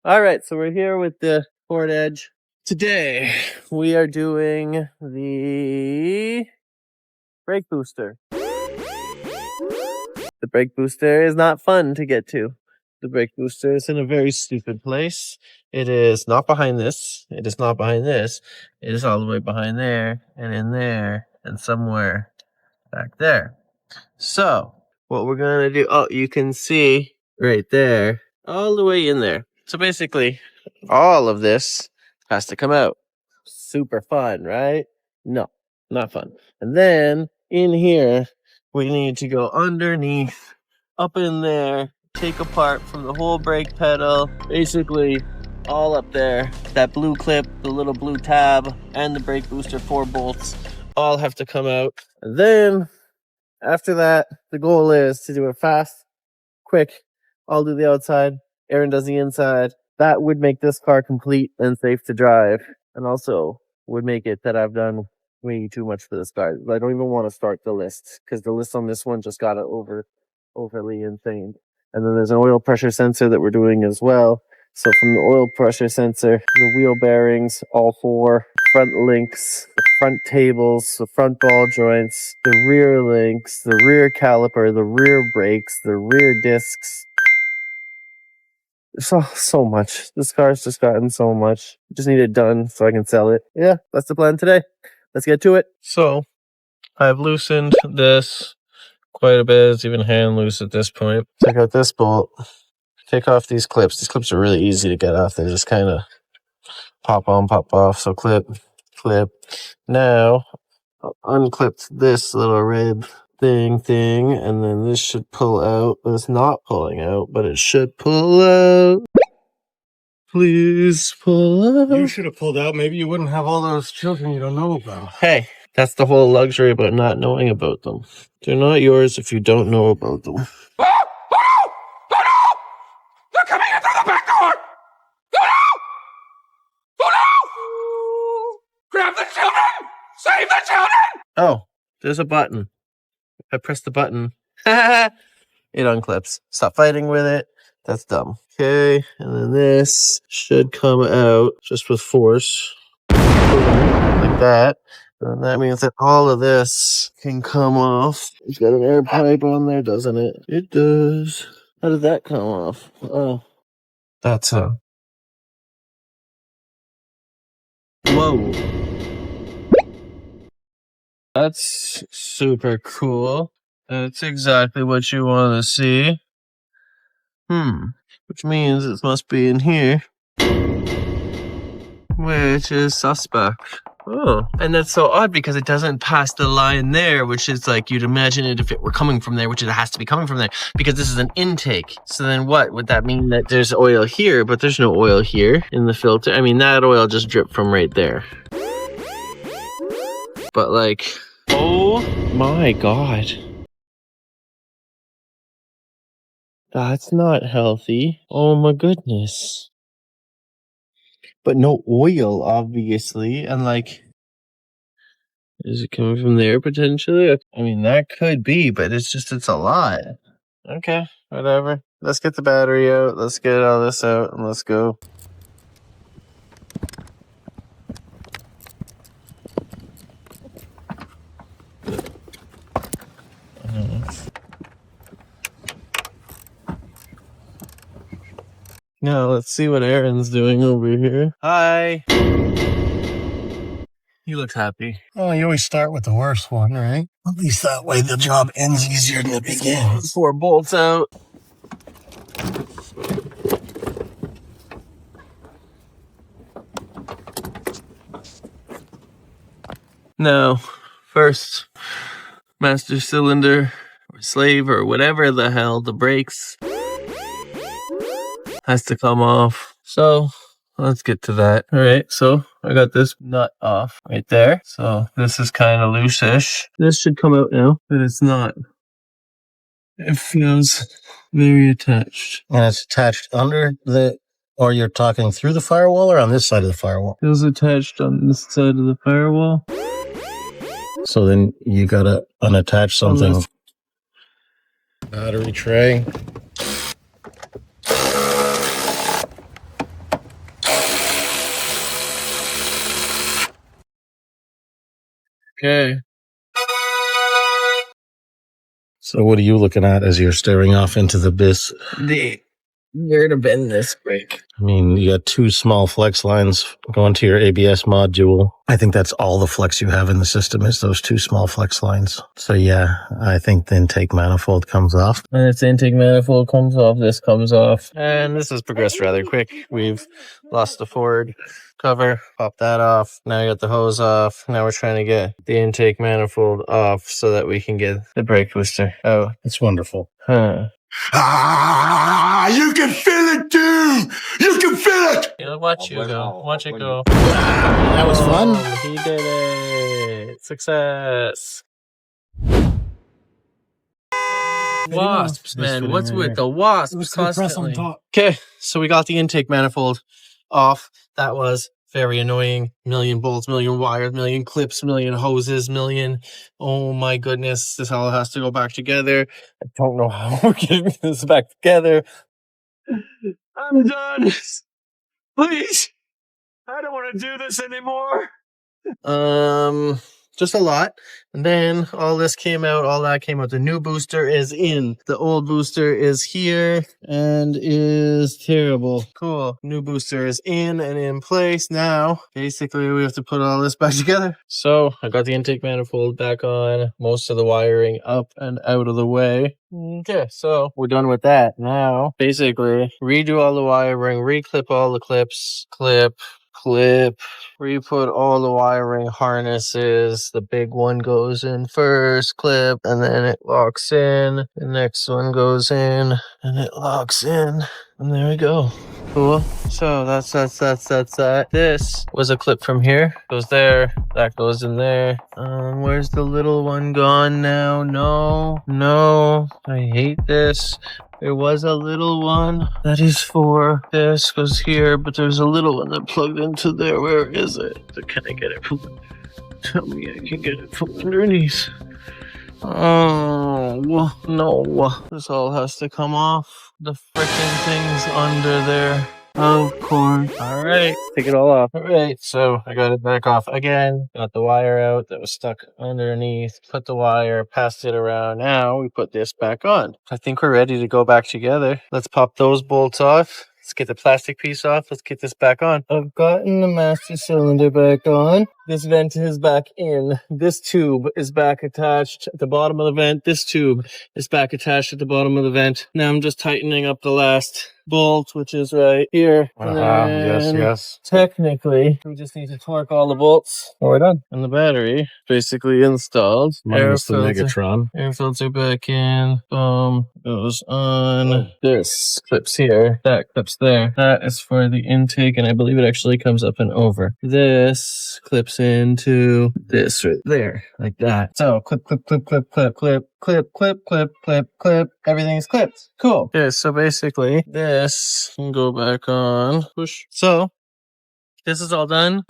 All right, so we're here with the Ford Edge. Today, we are doing the brake booster. The brake booster is not fun to get to. The brake booster is in a very stupid place. It is not behind this. It is not behind this. It is all the way behind there, and in there, and somewhere back there. So, what we're going to do, oh, you can see right there, all the way in there. So basically, all of this has to come out. Super fun, right? No, not fun. And then in here, we need to go underneath, up in there, take apart from the whole brake pedal, basically all up there. That blue clip, the little blue tab, and the brake booster 4 bolts all have to come out. And then after that, the goal is to do it fast, quick. I'll do the outside. Aaron does the inside. That would make this car complete and safe to drive, and also would make it that I've done way too much for this car. I don't even want to start the list because the list on this one just got overly insane. And then there's an oil pressure sensor that we're doing as well. So from the oil pressure sensor, the wheel bearings, all 4, front links, the front tables, the front ball joints, the rear links, the rear caliper, the rear brakes, the rear discs. So much. This car's just gotten so much. Just need it done so I can sell it. Yeah, that's the plan today. Let's get to it. So, I've loosened this quite a bit. It's even hand loose at this point. Take out this bolt. Take off these clips. These clips are really easy to get off. They just kind of pop on, pop off. So clip. Now, I'll unclip this little rib thing, and then this should pull out. But it's not pulling out, but it should pull out. Please pull out. You should have pulled out. Maybe you wouldn't have all those children you don't know about. Hey, that's the whole luxury about not knowing about them. They're not yours if you don't know about them. Oh no! They're coming in through the back door! Oh no! Grab the children! Save the children! Oh, there's a button. I press the button. It unclips. Stop fighting with it. That's dumb. Okay, and then this should come out just with force. Like that. And that means that all of this can come off. It's got an air pipe on there, doesn't it? It does. How did that come off? Oh. That's a... Whoa. That's super cool. That's exactly what you want to see. Which means it must be in here. Which is suspect. Oh. And that's so odd because it doesn't pass the line there, which is like you'd imagine it if it were coming from there, which it has to be coming from there because this is an intake. So then what? Would that mean that there's oil here, but there's no oil here in the filter? I mean, that oil just dripped from right there. But like, oh my God. That's not healthy. Oh my goodness. But no oil, obviously. And like, is it coming from there potentially? I mean, that could be, but it's a lot. Okay, whatever. Let's get the battery out. Let's get all this out and let's go. Now let's see what Aaron's doing over here. Hi. He looks happy. Oh, you always start with the worst one, right? At least that way the job ends easier than it begins. 4 bolts out. Now, first, master cylinder, or slave, or whatever the hell, the brakes has to come off. So let's get to that. All right, so I got this nut off right there. So this is kind of loose-ish. This should come out now, but it's not. It feels very attached. And it's attached under the, or you're talking through the firewall or on this side of the firewall? Feels attached on this side of the firewall. So then you gotta unattach something. Battery tray. Okay. So what are you looking at as you're staring off into the abyss? You're gonna bend this brake. I mean, you got two small flex lines going to your ABS module. I think that's all the flex you have in the system is those two small flex lines. So yeah, I think the intake manifold comes off. And its intake manifold comes off, this comes off. And this has progressed rather quick. We've lost the forward cover, pop that off. Now you got the hose off. Now we're trying to get the intake manifold off so that we can get the brake booster out. It's wonderful. Huh. You can feel it too! You can feel it! Yeah, watch you go. Watch it go. That was fun. He did it. Success. Wasps, man. What's with the wasps constantly? Okay, so we got the intake manifold off. That was very annoying. Million bolts, million wires, million clips, million hoses, million. Oh my goodness. This all has to go back together. I don't know how we're getting this back together. I'm done. Please. I don't want to do this anymore. Just a lot. And then all this came out, all that came out. The new booster is in. The old booster is here and is terrible. Cool. New booster is in and in place now. Basically, we have to put all this back together. So I got the intake manifold back on, most of the wiring up and out of the way. Okay, so we're done with that. Now, basically, redo all the wiring, reclip all the clips, clip, re-put all the wiring harnesses. The big one goes in first, clip, and then it locks in. The next one goes in, and it locks in. And there we go. Cool. So that's that. This was a clip from here. Goes there. That goes in there. Where's the little one gone now? No. I hate this. There was a little one that is for this goes here, but there's a little one that plugged into there. Where is it? Can I get it from? Tell me I can get it from underneath. Oh no! This all has to come off. The frickin' thing's under there. Of course. All right, take it all off. All right, so I got it back off again. Got the wire out that was stuck underneath. Put the wire, passed it around. Now we put this back on. I think we're ready to go back together. Let's pop those bolts off. Let's get the plastic piece off. Let's get this back on. I've gotten the master cylinder back on. This vent is back in. This tube is back attached at the bottom of the vent. This tube is back attached at the bottom of the vent. Now I'm just tightening up the last bolt, which is right here. Yes. Technically, we just need to torque all the bolts. Oh, we're done. And the battery basically installed. Minus the Megatron. Air filter back in. Boom. Goes on. This clips here. That clips there. That is for the intake, and I believe it actually comes up and over. This clips into this right there, like that. So clip. Everything's clipped. Cool. Okay, so basically this can go back on. Push. So this is all done.